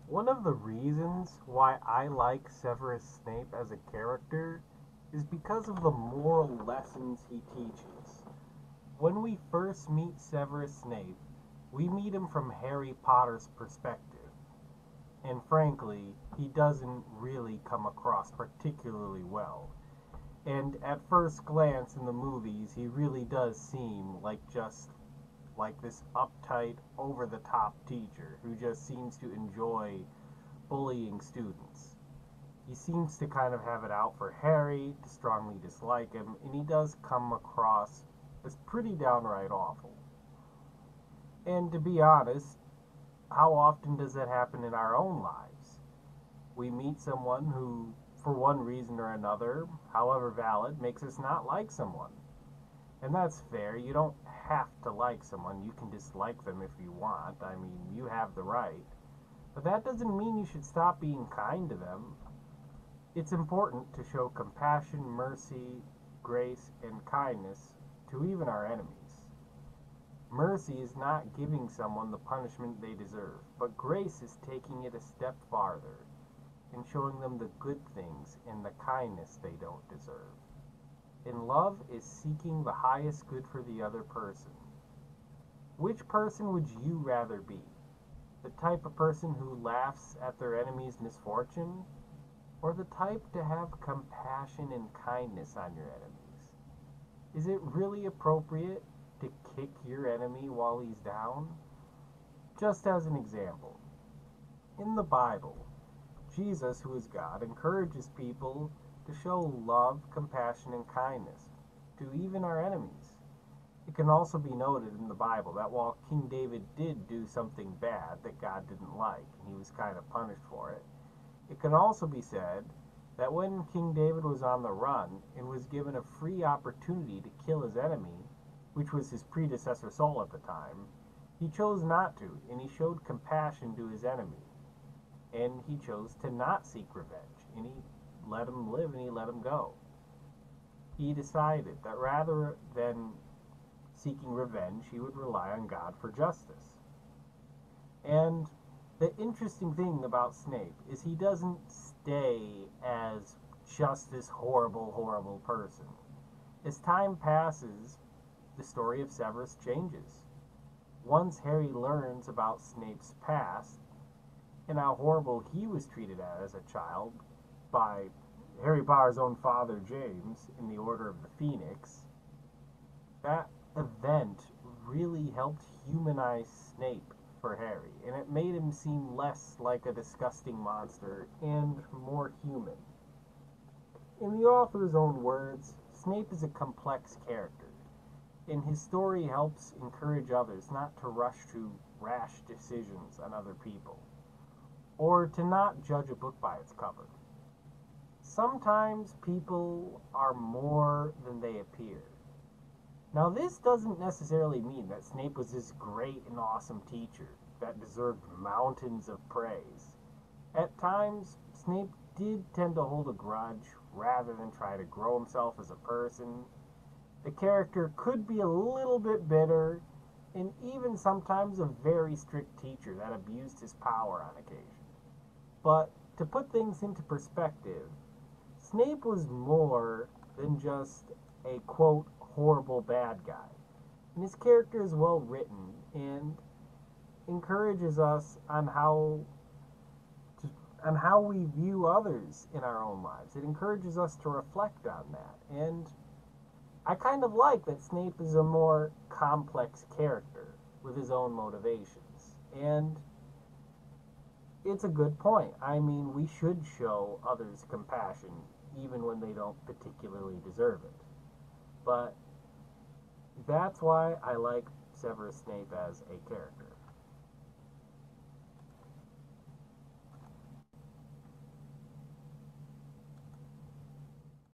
One of the reasons why I like Severus Snape as a character is because of the moral lessons he teaches. When we first meet Severus Snape, we meet him from Harry Potter's perspective, and frankly, he doesn't really come across particularly well. And at first glance in the movies, he really does seem like this uptight, over the top teacher who just seems to enjoy bullying students. He seems to kind of have it out for Harry, to strongly dislike him, and he does come across as pretty downright awful. And to be honest, how often does that happen in our own lives? We meet someone who, for one reason or another, however valid, makes us not like someone. And that's fair. You don't have to like someone. You can dislike them if you want. I mean, you have the right. But that doesn't mean you should stop being kind to them. It's important to show compassion, mercy, grace, and kindness to even our enemies. Mercy is not giving someone the punishment they deserve, but grace is taking it a step farther and showing them the good things and the kindness they don't deserve. And love is seeking the highest good for the other person. Which person would you rather be? The type of person who laughs at their enemy's misfortune? Or the type to have compassion and kindness on your enemies? Is it really appropriate to kick your enemy while he's down? Just as an example, in the Bible, Jesus, who is God, encourages people to show love, compassion, and kindness to even our enemies. It can also be noted in the Bible that while King David did do something bad that God didn't like, and he was kind of punished for it, it can also be said that when King David was on the run and was given a free opportunity to kill his enemy, which was his predecessor Saul at the time, he chose not to, and he showed compassion to his enemy. And he chose to not seek revenge, and he let him live and he let him go. He decided that rather than seeking revenge, he would rely on God for justice. And the interesting thing about Snape is he doesn't stay as just this horrible, horrible person. As time passes, the story of Severus changes. Once Harry learns about Snape's past and how horrible he was treated as a child by Harry Potter's own father, James, in the Order of the Phoenix, that event really helped humanize Snape for Harry, and it made him seem less like a disgusting monster and more human. In the author's own words, Snape is a complex character, and his story helps encourage others not to rush to rash decisions on other people, or to not judge a book by its cover. Sometimes people are more than they appear. Now, this doesn't necessarily mean that Snape was this great and awesome teacher that deserved mountains of praise. At times, Snape did tend to hold a grudge rather than try to grow himself as a person. The character could be a little bit bitter, and even sometimes a very strict teacher that abused his power on occasion. But to put things into perspective, Snape was more than just a quote horrible bad guy. And his character is well written and encourages us on how we view others in our own lives. It encourages us to reflect on that. And I kind of like that Snape is a more complex character with his own motivations. And it's a good point. I mean, we should show others compassion even when they don't particularly deserve it. But that's why I like Severus Snape as a character.